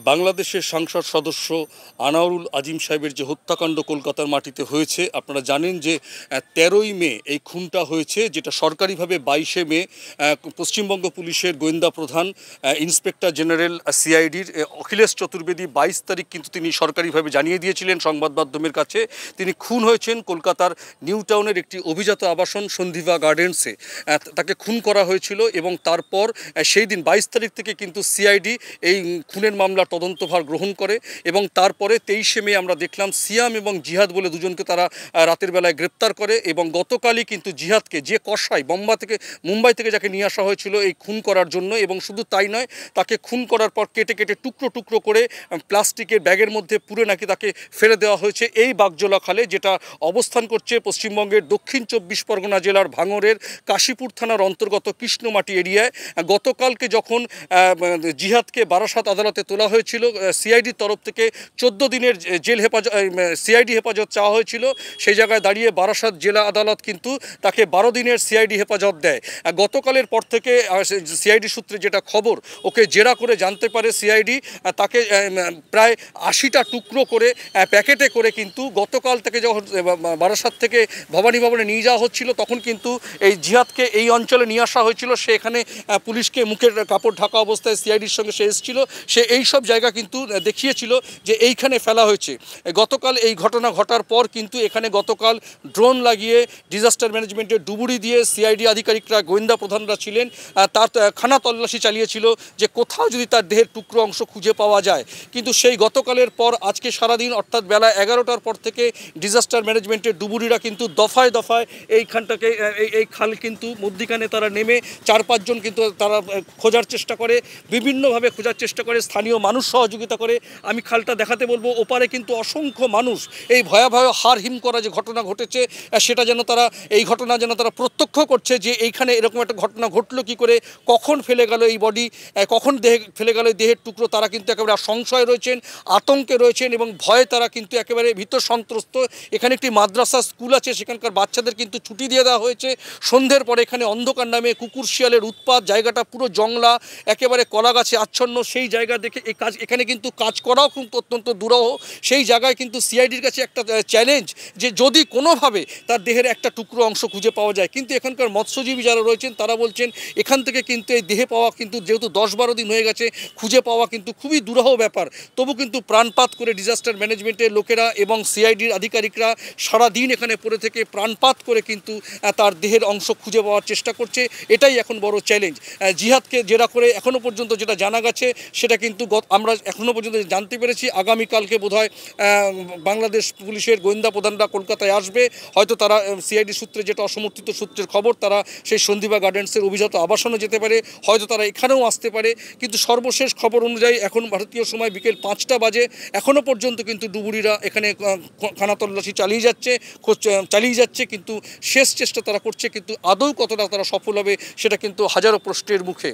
বাংলাদেশের সংসদ সদস্য আনোয়ারুল আজিম সাহেবের যে হত্যাকাণ্ড কলকাতার মাটিতে হয়েছে, আপনারা জানেন যে 13ই মে এই খুনটা হয়েছে, যেটা সরকারিভাবে 22শে মে পশ্চিমবঙ্গ পুলিশের গোয়েন্দা প্রধান ইন্সপেক্টর জেনারেল সিআইডির অখিলেশ চতুর্বেদী 22 তারিখ কিন্তু তিনি সরকারিভাবে জানিয়ে দিয়েছিলেন সংবাদ মাধ্যমের কাছে। তিনি খুন হয়েছেন কলকাতার নিউ টাউনের একটি অভিজাত আবাসন সন্ধিবা গার্ডেন্সে, তাকে খুন করা হয়েছিল। এবং তারপর সেই দিন 22 তারিখ থেকে কিন্তু সিআইডি এই খুনের মামলার তদন্তভার গ্রহণ করে এবং তারপরে 23শে মে আমরা দেখলাম সিয়াম এবং জিহাদ বলে দুজনকে তারা রাতের বেলায় গ্রেপ্তার করে। এবং গতকালই কিন্তু জিহাদকে, যে কসাই মুম্বাই থেকে যাকে নিয়ে আসা হয়েছিল এই খুন করার জন্য, এবং শুধু তাই নয়, তাকে খুন করার পর কেটে কেটে টুকরো টুকরো করে প্লাস্টিকের ব্যাগের মধ্যে পুরে নাকি তাকে ফেলে দেওয়া হয়েছে এই বাগজোলা খালে, যেটা অবস্থান করছে পশ্চিমবঙ্গের দক্ষিণ 24 পরগনা জেলার ভাঙড়ের কাশীপুর থানার অন্তর্গত কৃষ্ণমাটি এরিয়ায়। গতকালকে যখন জিহাদকে বারাসাত আদালতে তোলা হয়েছিল, সিআইডির তরফ থেকে 14 দিনের জেল হেফাজত, সিআইডি হেফাজত চাওয়া হয়েছিল, সেই জায়গায় দাঁড়িয়ে বারাসাত জেলা আদালত কিন্তু তাকে 12 দিনের সিআইডি হেফাজত দেয়। গতকালের পর থেকে সিআইডি সূত্রে যেটা খবর, ওকে জেরা করে জানতে পারে সিআইডি, তাকে প্রায় 80টা টুকরো করে প্যাকেটে করে কিন্তু গতকাল থেকে যখন বারাসাত থেকে ভবানী ভবনে নিয়ে যাওয়া হচ্ছিল, তখন কিন্তু এই জিহাদকে এই অঞ্চলে নিয়ে আসা হয়েছিল। সে এখানে পুলিশকে মুখের কাপড় ঢাকা অবস্থায় সিআইডির সঙ্গে সে এসেছিল, সে এই সব জায়গা কিন্তু দেখিয়েছিল যে এইখানে ফেলা হয়েছে। গতকাল এই ঘটনা ঘটার পর কিন্তু এখানে গতকাল ড্রোন লাগিয়ে ডিজাস্টার ম্যানেজমেন্টের ডুবুরি দিয়ে সিআইডি আধিকারিকরা, গোয়েন্দা প্রধানরা ছিলেন, তার খানা তল্লাশি চালিয়েছিল যে কোথাও যদি তার দেহের টুকরো অংশ খুঁজে পাওয়া যায়। কিন্তু সেই গতকালের পর আজকে সারাদিন, অর্থাৎ বেলা 11টার পর থেকে ডিজাস্টার ম্যানেজমেন্টের ডুবুরিরা কিন্তু দফায় দফায় এইখানটাকে, এই খাল কিন্তু মধ্যিখানে তারা নেমে 4-5 জন কিন্তু তারা খোঁজার চেষ্টা করে, বিভিন্নভাবে খোঁজার চেষ্টা করে, স্থানীয় মানুষ সহযোগিতা করে। আমি খালটা দেখাতে বলবো, ওপারে কিন্তু অসংখ্য মানুষ এই ভয়াবহ হার হিম করা যে ঘটনা ঘটেছে, সেটা যেন তারা, এই ঘটনা যেন তারা প্রত্যক্ষ করছে যে এইখানে এরকম একটা ঘটনা ঘটলো কী করে, কখন ফেলে গেল এই বডি, কখন ফেলে গেল দেহের টুকরো। তারা কিন্তু একেবারে সংশয় রয়েছেন, আতঙ্কে রয়েছেন এবং ভয়ে তারা কিন্তু একেবারে ভীত সন্ত্রস্ত। এখানে একটি মাদ্রাসা স্কুল আছে, সেখানকার বাচ্চাদের কিন্তু ছুটি দিয়ে দেওয়া হয়েছে। সন্ধ্যের পরে এখানে অন্ধকার নামে কুকুর শিয়ালের উৎপাত, জায়গাটা পুরো জংলা, একেবারে কলা গাছে আচ্ছন্ন। সেই জায়গা দেখে এখানে কিন্তু কাজ করাও কিন্তু অত্যন্ত দুরূহ। সেই জায়গায় কিন্তু সিআইডির কাছে একটা চ্যালেঞ্জ যে যদি কোনোভাবে তার দেহের একটা টুকরো অংশ খুঁজে পাওয়া যায়। কিন্তু এখানকার মৎস্যজীবী যারা রয়েছেন তারা বলছেন এখান থেকে কিন্তু এই দেহে পাওয়া কিন্তু, যেহেতু 10-12 দিন হয়ে গেছে, খুঁজে পাওয়া কিন্তু খুবই দুরূহ ব্যাপার। তবু কিন্তু প্রাণপাত করে ডিজাস্টার ম্যানেজমেন্টের লোকেরা এবং সিআইডির আধিকারিকরা সারাদিন এখানে পড়ে থেকে প্রাণপাত করে কিন্তু তার দেহের অংশ খুঁজে পাওয়ার চেষ্টা করছে। এটাই এখন বড় চ্যালেঞ্জ। জিহাদকে জেরা করে এখনও পর্যন্ত যেটা জানা গেছে, সেটা কিন্তু আমরা এখনও পর্যন্ত জানতে পেরেছি আগামীকালকে বোধহয় বাংলাদেশ পুলিশের গোয়েন্দা প্রধানরা কলকাতায় আসবে। হয়তো তারা সিআইডি সূত্রে, যেটা অসমর্থিত সূত্রের খবর, তারা সেই সন্ধিবা গার্ডেন্সের অভিজাত আবাসনে যেতে পারে, হয়তো তারা এখানেও আসতে পারে। কিন্তু সর্বশেষ খবর অনুযায়ী এখন ভারতীয় সময় বিকেল 5টা বাজে, এখনও পর্যন্ত কিন্তু ডুবুরিরা এখানে খানা তল্লাশি চালিয়ে যাচ্ছে, কিন্তু শেষ চেষ্টা তারা করছে। কিন্তু আদৌ কতটা তারা সফল হবে সেটা কিন্তু হাজারো প্রশ্নের মুখে।